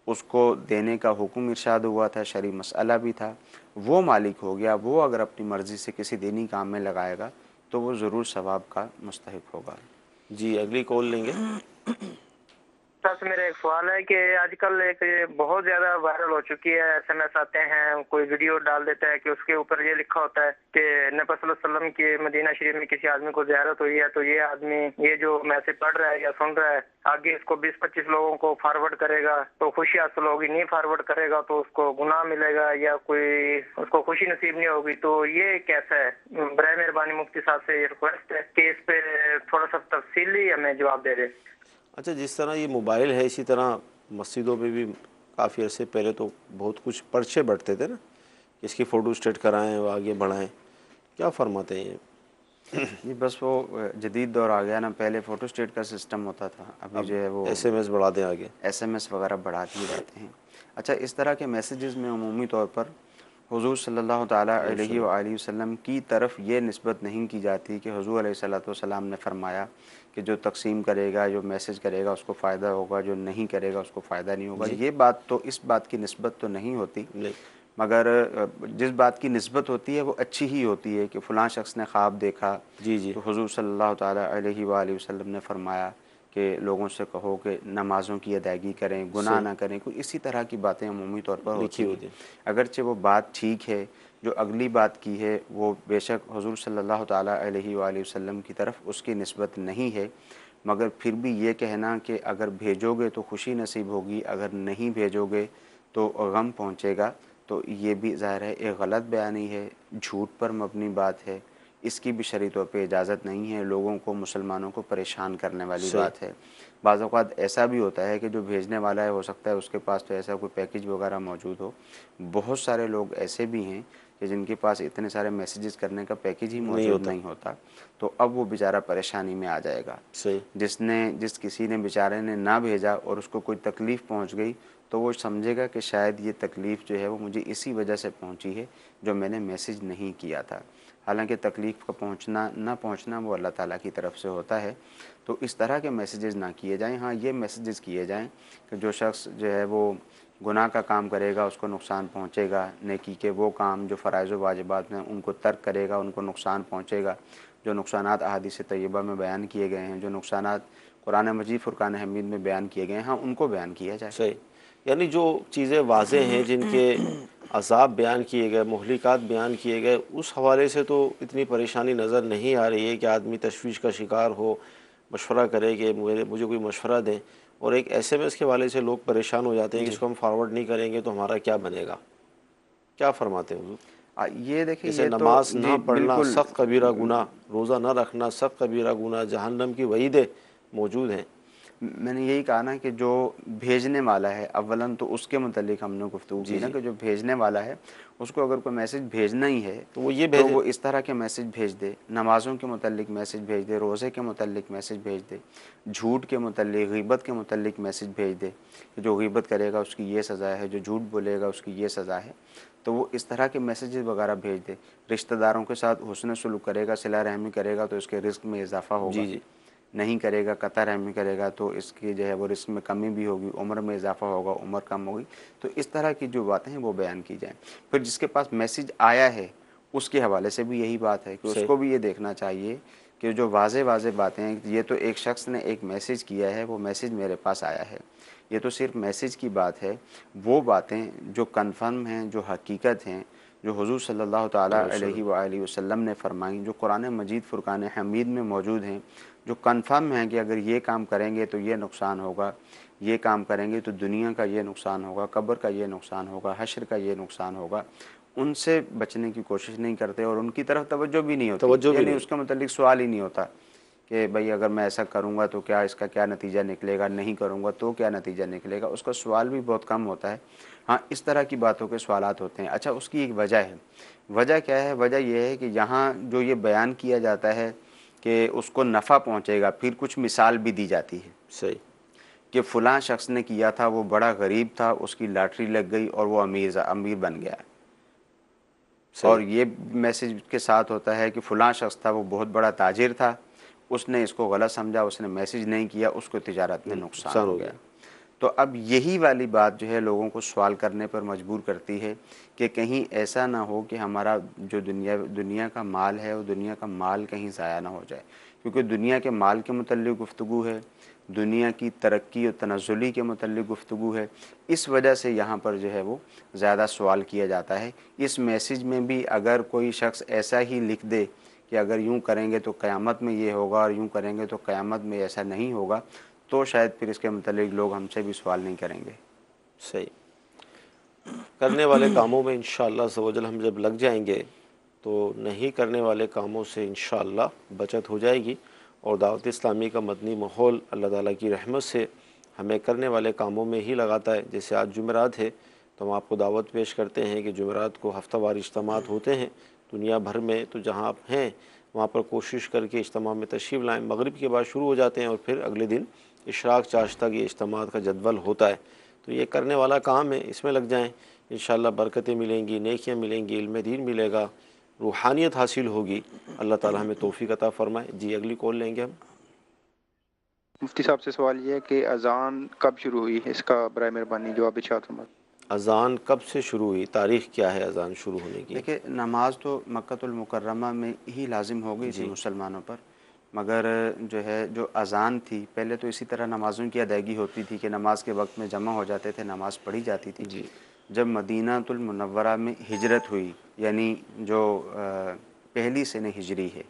اس کو دینے کا حکم ارشاد ہوا تھا، شرعی مسئلہ بھی تھا، وہ مالک ہو گیا، وہ اگر اپنی مرضی سے کسی دینی کام میں لگائے گا تو وہ ضرور ثواب کا مستحق ہوگا۔ جی اگلی کال لیں گے۔ سر میرا ایک سوال ہے کہ آج کل ایک بہت زیادہ وائرل ہو چکی ہے، ایس ایم ایس آتے ہیں، کوئی ویڈیو ڈال دیتا ہے کہ اس کے اوپر یہ لکھا ہوتا ہے کہ نبی صلی اللہ علیہ وسلم کی مدینہ شریف میں کسی آدمی کو زیارت ہوئی ہے تو یہ آدمی یہ جو میسج پڑھ رہا ہے یا سن رہا ہے آگے اس کو 20-25 لوگوں کو فارورڈ کرے گا تو خوشی حاصل ہوگی، نہیں فارورڈ کرے گا تو اس کو گناہ ملے گا یا کوئی اس کو خوشی نصیب نہیں ہوگی، تو یہ کیسا ہے؟ برائے مہربانی مفتی صاحب سے یہ ریکویسٹ ہے کہ اس پہ تھوڑا سا تفصیلی ہمیں جواب دے دیں۔ اچھا جس طرح یہ موبائل ہے اسی طرح مسجدوں میں بھی کافی عرصے پہلے تو بہت کچھ پرچے بڑھتے تھے نا، اس کی فوٹو اسٹیٹ کرائیں وہ آگے بڑھائیں، کیا فرماتے ہیں یہ؟ جی بس وہ جدید دور آ گیا نا، پہلے فوٹو اسٹیٹ کا سسٹم ہوتا تھا، ابھی جو ہے وہ ایس ایم ایس بڑھا دیں آگے، ایس ایم ایس وغیرہ بڑھا دیے جاتے ہیں۔ اچھا اس طرح کے میسیجز میں عمومی طور پر حضور صلی اللہ تعالیٰ علیہ وآلہ وسلم کی طرف یہ نسبت نہیں کی جاتی کہ حضور علیہ الصلوۃ نے فرمایا کہ جو تقسیم کرے گا، جو میسیج کرے گا اس کو فائدہ ہوگا، جو نہیں کرے گا اس کو فائدہ نہیں ہوگا۔ یہ بات تو اس بات کی نسبت تو نہیں ہوتی، مگر جس بات کی نسبت ہوتی ہے وہ اچھی ہی ہوتی ہے کہ فلاں شخص نے خواب دیکھا تو حضور صلی اللہ تعالیٰ علیہ وآلہ وسلم نے فرمایا کہ لوگوں سے کہو کہ نمازوں کی ادائیگی کریں، گناہ نہ کریں، کوئی اسی طرح کی باتیں عمومی طور پر ہوتی ہیں۔ اگرچہ وہ بات ٹھیک ہے، جو اگلی بات کی ہے وہ بے شک حضور صلی اللہ تعالیٰ علیہ وآلہ وسلم کی طرف اس کی نسبت نہیں ہے، مگر پھر بھی یہ کہنا کہ اگر بھیجو گے تو خوشی نصیب ہوگی، اگر نہیں بھیجو گے تو غم پہنچے گا، تو یہ بھی ظاہر ہے ایک غلط بیانی ہے، جھوٹ پر مبنی بات ہے، اس کی بھی شرعی طور پہ اجازت نہیں ہے، لوگوں کو مسلمانوں کو پریشان کرنے والی بات ہے۔ بعض اوقات ایسا بھی ہوتا ہے کہ جو بھیجنے والا ہے ہو سکتا ہے اس کے پاس تو ایسا کوئی پیکج وغیرہ موجود ہو، بہت سارے لوگ ایسے بھی ہیں کہ جن کے پاس اتنے سارے میسیجز کرنے کا پیکج ہی موجود نہیں ہوتا، تو اب وہ بیچارہ پریشانی میں آ جائے گا۔ جس کسی نے بیچارے نے نہ بھیجا اور اس کو کوئی تکلیف پہنچ گئی تو وہ سمجھے گا کہ شاید یہ تکلیف جو ہے وہ مجھے اسی وجہ سے پہنچی ہے جو میں نے میسیج نہیں کیا تھا، حالانکہ تکلیف کا پہنچنا نہ پہنچنا وہ اللہ تعالیٰ کی طرف سے ہوتا ہے۔ تو اس طرح کے میسیجز نہ کیے جائیں۔ ہاں یہ میسیجز کیے جائیں کہ جو شخص جو ہے وہ گناہ کا کام کرے گا اس کو نقصان پہنچے گا، نیکی کے وہ کام جو فرائض و واجبات ہیں ان کو ترک کرے گا ان کو نقصان پہنچے گا، جو نقصانات احادیث طیبہ میں بیان کیے گئے ہیں، جو نقصانات قرآن مجید فرقان حمید میں بیان کیے گئے ہیں، ہاں ان کو بیان کیا جائے۔ صحیح، یعنی جو چیزیں واضح ہیں جن کے عذاب بیان کیے گئے، مہلکات بیان کیے گئے، اس حوالے سے تو اتنی پریشانی نظر نہیں آ رہی ہے کہ آدمی تشویش کا شکار ہو، مشورہ کرے کہ مجھے کوئی مشورہ دیں، اور ایک ایس ایم ایس کے حوالے سے لوگ پریشان ہو جاتے ہیں کہ اس کو ہم فارورڈ نہیں کریں گے تو ہمارا کیا بنے گا، کیا فرماتے ہیں حضور؟ یہ دیکھیں جیسے یہ نماز تو نہ پڑھنا بالکل سخت کبیرہ گناہ، روزہ نہ رکھنا سخت کبیرہ گناہ، جہنم کی وعیدیں موجود ہیں۔ میں نے یہی کہا نا کہ جو بھیجنے والا ہے اولاً تو اس کے متعلق ہم نے گفتگو کی نا کہ جو بھیجنے والا ہے اس کو اگر کوئی میسیج بھیجنا ہی ہے تو وہ اس طرح کے میسیج بھیج دے، نمازوں کے متعلق میسیج بھیج دے، روزے کے متعلق میسیج بھیج دے، جھوٹ کے متعلق غیبت کے متعلق میسیج بھیج دے کہ جو غیبت کرے گا اس کی یہ سزا ہے، جو جھوٹ بولے گا اس کی یہ سزا ہے، تو وہ اس طرح کے میسیجز وغیرہ بھیج دے. رشتہ داروں کے ساتھ حسن سلوک کرے گا, صلہ رحمی کرے گا تو اس کے رزق میں اضافہ ہوگا. جی جی نہیں کرے گا, قطع رحمی کرے گا تو اس کی جو ہے وہ رزق میں کمی بھی ہوگی, عمر میں اضافہ ہوگا, عمر کم ہوگی. تو اس طرح کی جو باتیں ہیں وہ بیان کی جائیں. پھر جس کے پاس میسیج آیا ہے اس کے حوالے سے بھی یہی بات ہے کہ اس صحیح. کو بھی یہ دیکھنا چاہیے کہ جو واضح باتیں ہیں, یہ تو ایک شخص نے ایک میسیج کیا ہے, وہ میسیج میرے پاس آیا ہے, یہ تو صرف میسیج کی بات ہے. وہ باتیں جو کنفرم ہیں, جو حقیقت ہیں, جو حضور صلی اللہ تعالیٰ علیہ وآلہ وسلم نے فرمائیں, جو قرآن مجید فرقان حمید میں موجود ہیں, جو کنفرم ہیں کہ اگر یہ کام کریں گے تو یہ نقصان ہوگا, یہ کام کریں گے تو دنیا کا یہ نقصان ہوگا, قبر کا یہ نقصان ہوگا, حشر کا یہ نقصان ہوگا, ان سے بچنے کی کوشش نہیں کرتے اور ان کی طرف توجہ بھی نہیں ہوتی. یعنی اس کا متعلق سوال ہی نہیں ہوتا کہ بھئی اگر میں ایسا کروں گا تو کیا اس کا کیا نتیجہ نکلے گا, نہیں کروں گا تو کیا نتیجہ نکلے گا. اس کا سوال بھی بہت کم ہوتا ہے. ہاں اس طرح کی باتوں کے سوالات ہوتے ہیں. اچھا اس کی ایک وجہ ہے. وجہ کیا ہے؟ وجہ یہ ہے کہ یہاں جو یہ بیان کیا جاتا ہے کہ اس کو نفع پہنچے گا, پھر کچھ مثال بھی دی جاتی ہے. صحیح. کہ فلاں شخص نے کیا تھا, وہ بڑا غریب تھا, اس کی لاٹری لگ گئی اور وہ امیر بن گیا. اور یہ میسیج کے ساتھ ہوتا ہے کہ فلاں شخص تھا, وہ بہت بڑا تاجر تھا, اس نے اس کو غلط سمجھا, اس نے میسیج نہیں کیا, اس کو تجارت میں نقصان ہو گیا. تو اب یہی والی بات جو ہے لوگوں کو سوال کرنے پر مجبور کرتی ہے کہ کہیں ایسا نہ ہو کہ ہمارا جو دنیا کا مال ہے وہ دنیا کا مال کہیں ضائع نہ ہو جائے. کیونکہ دنیا کے مال کے متعلق گفتگو ہے, دنیا کی ترقی و تنزلی کے متعلق گفتگو ہے. اس وجہ سے یہاں پر جو ہے وہ زیادہ سوال کیا جاتا ہے. اس میسیج میں بھی اگر کوئی شخص ایسا ہی لکھ دے کہ اگر یوں کریں گے تو قیامت میں یہ ہوگا اور یوں کریں گے تو قیامت میں ایسا نہیں ہوگا, تو شاید پھر اس کے متعلق لوگ ہم سے بھی سوال نہیں کریں گے. صحیح. کرنے والے کاموں میں انشاءاللہ عز و جل ہم جب لگ جائیں گے تو نہیں کرنے والے کاموں سے انشاءاللہ بچت ہو جائے گی, اور دعوت اسلامی کا مدنی ماحول اللہ تعالیٰ کی رحمت سے ہمیں کرنے والے کاموں میں ہی لگاتا ہے. جیسے آج جمعرات ہے تو ہم آپ کو دعوت پیش کرتے ہیں کہ جمعرات کو ہفتہ وار اجتماعات ہوتے ہیں دنیا بھر میں, تو جہاں آپ ہیں وہاں پر کوشش کر کے اجتماع میں تشریف لائیں. مغرب کے بعد شروع ہو جاتے ہیں اور پھر اگلے دن اشراق چاش تک یہ اجتماعات کا جدول ہوتا ہے. تو یہ کرنے والا کام ہے, اس میں لگ جائیں, انشاءاللہ برکتیں ملیں گی, نیکیاں ملیں گی, علم دین ملے گا, روحانیت حاصل ہوگی. اللہ تعالیٰ ہمیں توفیق عطا فرمائے. جی اگلی کال لیں گے ہم. مفتی صاحب سے سوال یہ ہے کہ اذان کب شروع ہوئی, اس کا برائے مہربانی جواب ارشاد فرمائیں. اذان کب سے شروع ہوئی, تاریخ کیا ہے اذان شروع ہونے کی؟ دیکھیں نماز تو مکۃ المکرمہ میں ہی لازم ہو گئی تھی مسلمانوں پر, مگر جو ہے جو اذان تھی پہلے تو اسی طرح نمازوں کی ادائیگی ہوتی تھی کہ نماز کے وقت میں جمع ہو جاتے تھے, نماز پڑھی جاتی تھی. جی. جب مدینہ المنورہ میں ہجرت ہوئی, یعنی جو پہلی سنہ ہجری ہے,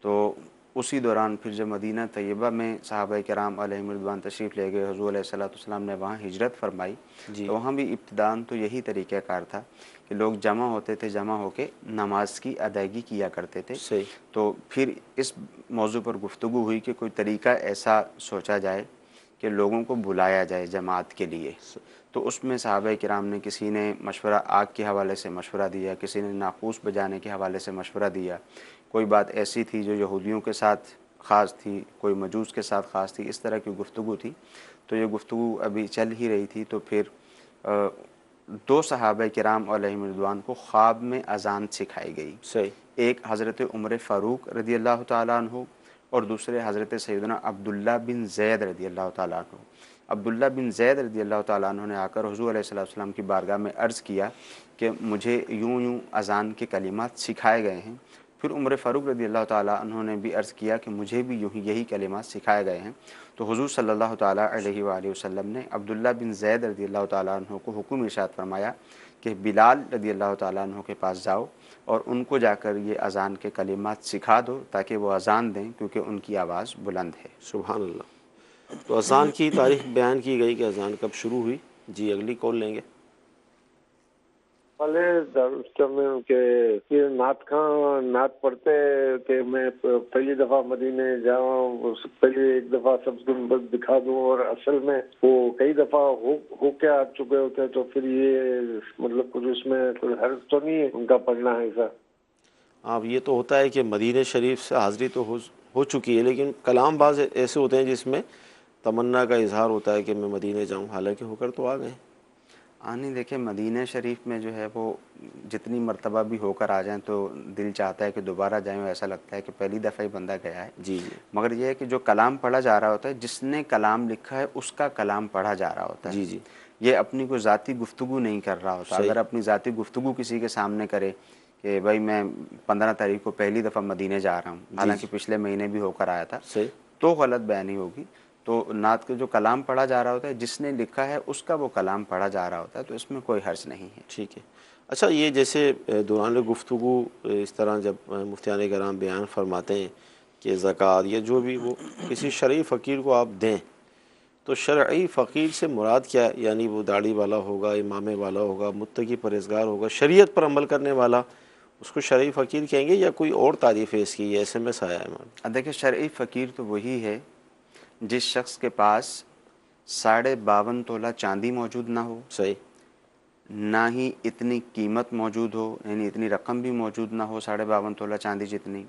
تو اسی دوران پھر جب مدینہ طیبہ میں صحابہ کرام علیہم رضوان تشریف لے گئے, حضور علیہ الصلوۃ والسلام نے وہاں ہجرت فرمائی. تو وہاں بھی ابتداءً تو یہی طریقہ کار تھا کہ لوگ جمع ہوتے تھے, جمع ہو کے نماز کی ادائیگی کیا کرتے تھے. تو پھر اس موضوع پر گفتگو ہوئی کہ کوئی طریقہ ایسا سوچا جائے کہ لوگوں کو بلایا جائے جماعت کے لیے. تو اس میں صحابہ کرام نے کسی نے مشورہ آگ کے حوالے سے مشورہ دیا, کسی نے ناقوس بجانے کے حوالے سے مشورہ دیا, کوئی بات ایسی تھی جو یہودیوں کے ساتھ خاص تھی, کوئی مجوس کے ساتھ خاص تھی, اس طرح کی گفتگو تھی. تو یہ گفتگو ابھی چل ہی رہی تھی تو پھر دو صحابہ کرام علیہم رضوان کو خواب میں اذان سکھائی گئی. ایک حضرت عمر فاروق رضی اللہ تعالیٰ عنہ اور دوسرے حضرت سیدنا عبداللہ بن زید رضی اللہ تعالیٰ عنہ. عبداللہ بن زید رضی اللہ تعالیٰ عنہ نے آ کر حضور علیہ السلام کی بارگاہ میں عرض کیا کہ مجھے یوں اذان کے کلمات سکھائے گئے ہیں. پھر عمر فاروق رضی اللہ تعالیٰ عنہ نے بھی عرض کیا کہ مجھے بھی یہی کلمات سکھائے گئے ہیں. تو حضور صلی اللہ تعالیٰ علیہ وآلہ وسلم نے عبداللہ بن زید رضی اللہ تعالیٰ عنہ کو حکم ارشاد فرمایا کہ بلال رضی اللہ تعالیٰ عنہ کے پاس جاؤ اور ان کو جا کر یہ اذان کے کلمات سکھا دو تاکہ وہ اذان دیں, کیونکہ ان کی آواز بلند ہے. سبحان اللہ. تو اذان کی تاریخ بیان کی گئی کہ اذان کب شروع ہوئی. جی اگلی کال لیں گے. والے کہ نعت خاں نعت پڑھتے کہ میں پہلی دفعہ مدینے جاؤں, پہلی ایک دفعہ سب گنبد دکھا دوں, اور اصل میں وہ کئی دفعہ ہو کے آ چکے ہوتے, تو پھر یہ مطلب کچھ اس میں کوئی حرج تو نہیں ہے ان کا پڑھنا ہے ایسا؟ اب یہ تو ہوتا ہے کہ مدینہ شریف سے حاضری تو ہو چکی ہے, لیکن کلام بعض ایسے ہوتے ہیں جس میں تمنا کا اظہار ہوتا ہے کہ میں مدینے جاؤں, حالانکہ ہو کر تو آ گئے. نہیں دیکھیں مدینہ شریف میں جو ہے وہ جتنی مرتبہ بھی ہو کر آ جائیں تو دل چاہتا ہے کہ دوبارہ جائیں، ایسا لگتا ہے کہ پہلی دفعہ ہی بندہ گیا ہے. جی جی مگر یہ ہے کہ جو کلام پڑھا جا رہا ہوتا ہے، جس نے کلام لکھا ہے اس کا کلام پڑھا جا رہا ہوتا ہے. جی جی یہ اپنی کوئی ذاتی گفتگو نہیں کر رہا ہوتا. صحیح. اگر اپنی ذاتی گفتگو کسی کے سامنے کرے کہ بھائی میں 15 تاریخ کو پہلی دفعہ مدینے جا رہا ہوں، حالانکہ پچھلے مہینے بھی ہو کر آیا تھا، صحیح. تو غلط بیانی ہوگی. تو نعت کے جو کلام پڑھا جا رہا ہوتا ہے، جس نے لکھا ہے اس کا وہ کلام پڑھا جا رہا ہوتا ہے، تو اس میں کوئی حرج نہیں ہے. ٹھیک ہے. اچھا یہ جیسے دوران گفتگو اس طرح جب مفتیان کرام بیان فرماتے ہیں کہ زکوٰۃ یا جو بھی وہ کسی شرعی فقیر کو آپ دیں، تو شرعی فقیر سے مراد کیا ہے؟ یعنی وہ داڑھی والا ہوگا، امامے والا ہوگا، متقی پرہیزگار ہوگا، شریعت پر عمل کرنے والا، اس کو شرعی فقیر کہیں گے یا کوئی اور تعریف ہے اس کی؟ یہ ایسے میں آیا ہے. دیکھیں شرعی فقیر تو وہی ہے جس شخص کے پاس 52.5 تولہ چاندی موجود نہ ہو، صحیح. نہ ہی اتنی قیمت موجود ہو، یعنی اتنی رقم بھی موجود نہ ہو 52.5 تولہ چاندی جتنی،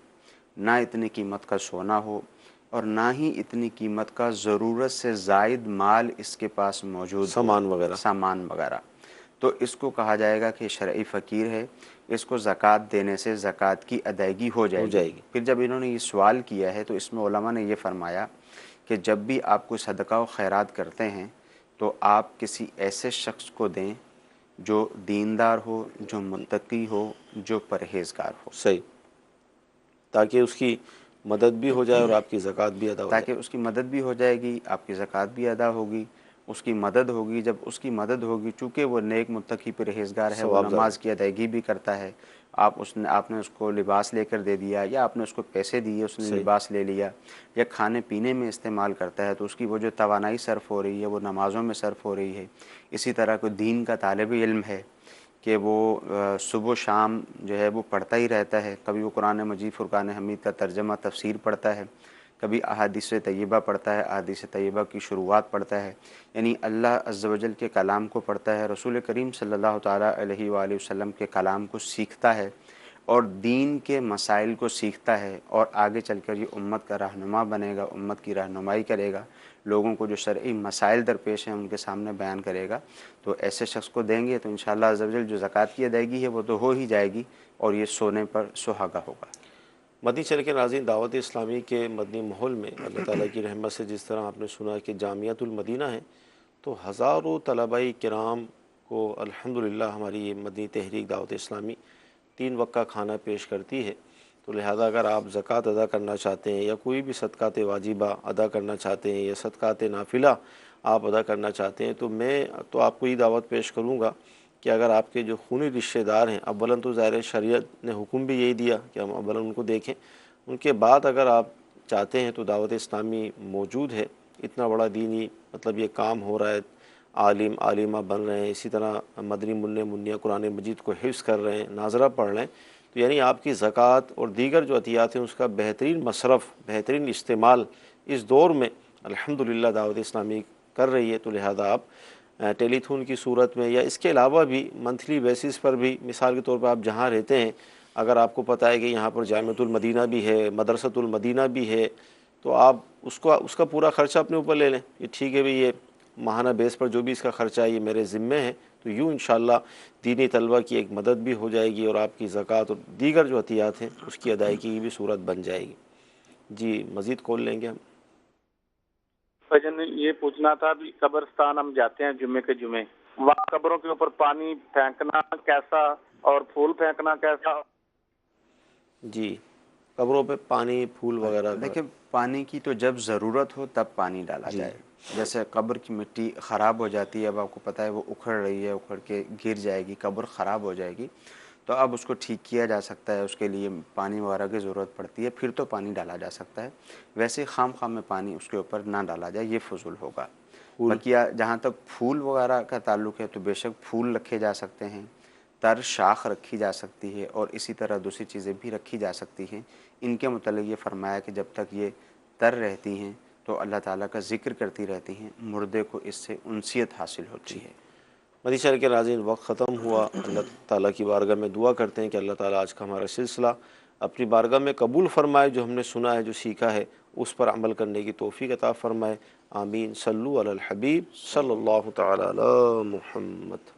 نہ اتنی قیمت کا سونا ہو، اور نہ ہی اتنی قیمت کا ضرورت سے زائد مال اس کے پاس موجود ہو، سامان وغیرہ. تو اس کو کہا جائے گا کہ شرعی فقیر ہے. اس کو زکوٰۃ دینے سے زکوٰۃ کی ادائیگی ہو جائے گی. پھر جب انہوں نے یہ سوال کیا ہے تو اس میں علماء نے یہ فرمایا کہ جب بھی آپ کوئی صدقہ و خیرات کرتے ہیں تو آپ کسی ایسے شخص کو دیں جو دیندار ہو، جو متقی ہو، جو پرہیزگار ہو. صحیح. تاکہ اس کی مدد بھی ہو جائے اور آپ کی زکوٰۃ بھی ادا ہو جائے. تاکہ اس کی مدد بھی ہو جائے گی، آپ کی زکوٰۃ بھی ادا ہوگی، اس کی مدد ہوگی. جب اس کی مدد ہوگی، چونکہ وہ نیک متقی پرہیزگار ہے، وہ نماز کی ادائیگی بھی کرتا ہے، آپ نے اس کو لباس لے کر دے دیا، یا آپ نے اس کو پیسے دیے اس نے لباس لے لیا، یا کھانے پینے میں استعمال کرتا ہے، تو اس کی وہ جو توانائی صرف ہو رہی ہے وہ نمازوں میں صرف ہو رہی ہے. اسی طرح کوئی دین کا طالب علم ہے کہ وہ صبح و شام جو ہے وہ پڑھتا ہی رہتا ہے، کبھی وہ قرآن مجید فرقان حمید کا ترجمہ تفسیر پڑھتا ہے، کبھی احادیث طیبہ پڑھتا ہے، احادیث طیبہ کی شروعات پڑھتا ہے، یعنی اللہ عز و جل کے کلام کو پڑھتا ہے، رسول کریم صلی اللہ تعالیٰ علیہ وآلہ وسلم کے کلام کو سیکھتا ہے اور دین کے مسائل کو سیکھتا ہے، اور آگے چل کر یہ امت کا رہنما بنے گا، امت کی رہنمائی کرے گا، لوگوں کو جو شرعی مسائل درپیش ہیں ان کے سامنے بیان کرے گا. تو ایسے شخص کو دیں گے تو انشاءاللہ عز و جل جو زکوٰۃ کی ادائیگی ہے وہ تو ہو ہی جائے گی، اور یہ سونے پر سہاگا ہوگا. مدنی چینل کے ناظرین، دعوت اسلامی کے مدنی ماحول میں اللہ تعالیٰ کی رحمت سے جس طرح آپ نے سنا کہ جامعۃ المدینہ ہے، تو ہزاروں طلباء کرام کو الحمدللہ ہماری یہ مدنی تحریک دعوت اسلامی 3 وقت کا کھانا پیش کرتی ہے. تو لہذا اگر آپ زکوٰۃ ادا کرنا چاہتے ہیں یا کوئی بھی صدقات واجبہ ادا کرنا چاہتے ہیں یا صدقات نافلہ آپ ادا کرنا چاہتے ہیں، تو میں تو آپ کو یہ دعوت پیش کروں گا کہ اگر آپ کے جو خونی رشتہ دار ہیں، اولاً تو ظاہر شریعت نے حکم بھی یہی دیا کہ ہم اولاً ان کو دیکھیں، ان کے بعد اگر آپ چاہتے ہیں تو دعوت اسلامی موجود ہے. اتنا بڑا دینی مطلب یہ کام ہو رہا ہے، عالم عالمہ بن رہے ہیں، اسی طرح مدنی منع منیہ قرآن مجید کو حفظ کر رہے ہیں، ناظرہ پڑھ رہے ہیں. تو یعنی آپ کی زکوٰۃ اور دیگر جو عطیات ہیں اس کا بہترین مصرف، بہترین استعمال اس دور میں الحمدللہ دعوت اسلامی کر رہی ہے. تو لہذا آپ ٹیلی تھون کی صورت میں یا اس کے علاوہ بھی منتھلی بیسس پر بھی، مثال کے طور پر آپ جہاں رہتے ہیں، اگر آپ کو پتہ ہے کہ یہاں پر جامعۃ المدینہ بھی ہے، مدرسۃ المدینہ بھی ہے، تو آپ اس کا پورا خرچہ اپنے اوپر لے لیں کہ ٹھیک ہے بھئی یہ ماہانہ بیس پر جو بھی اس کا خرچہ ہے یہ میرے ذمے ہے. تو یوں انشاءاللہ دینی طلبہ کی ایک مدد بھی ہو جائے گی اور آپ کی زکوٰۃ اور دیگر جو عطیات ہیں اس کی ادائیگی کی بھی صورت بن جائے گی. جی مزید کال لیں گے ہم. بھجن یہ پوچھنا تھا، ابھی قبرستان ہم جاتے ہیں جمعے کے جمعے، وہاں قبروں کے اوپر پانی پھینکنا کیسا اور پھول پھینکنا کیسا؟ جی قبروں پہ پانی پھول وغیرہ؟ دیکھیں پانی کی تو جب ضرورت ہو تب پانی ڈالا جائے. جیسے قبر کی مٹی خراب ہو جاتی ہے، اب آپ کو پتہ ہے وہ اکھڑ رہی ہے، اکھڑ کے گر جائے گی، قبر خراب ہو جائے گی، تو اب اس کو ٹھیک کیا جا سکتا ہے، اس کے لیے پانی وغیرہ کی ضرورت پڑتی ہے، پھر تو پانی ڈالا جا سکتا ہے. ویسے خام میں پانی اس کے اوپر نہ ڈالا جائے، یہ فضول ہوگا. باقی جہاں تک پھول وغیرہ کا تعلق ہے تو بے شک پھول رکھے جا سکتے ہیں، تر شاخ رکھی جا سکتی ہے، اور اسی طرح دوسری چیزیں بھی رکھی جا سکتی ہیں. ان کے متعلق یہ فرمایا کہ جب تک یہ تر رہتی ہیں تو اللہ تعالیٰ کا ذکر کرتی رہتی ہیں، مردے کو اس سے انسیت حاصل ہوتی ہے. مدنی چینل کے ناظرین وقت ختم ہوا. اللہ تعالیٰ کی بارگاہ میں دعا کرتے ہیں کہ اللہ تعالیٰ آج کا ہمارا سلسلہ اپنی بارگاہ میں قبول فرمائے، جو ہم نے سنا ہے، جو سیکھا ہے، اس پر عمل کرنے کی توفیق عطا فرمائے. آمین. صلو علی الحبیب صلی اللہ تعالی علی محمد.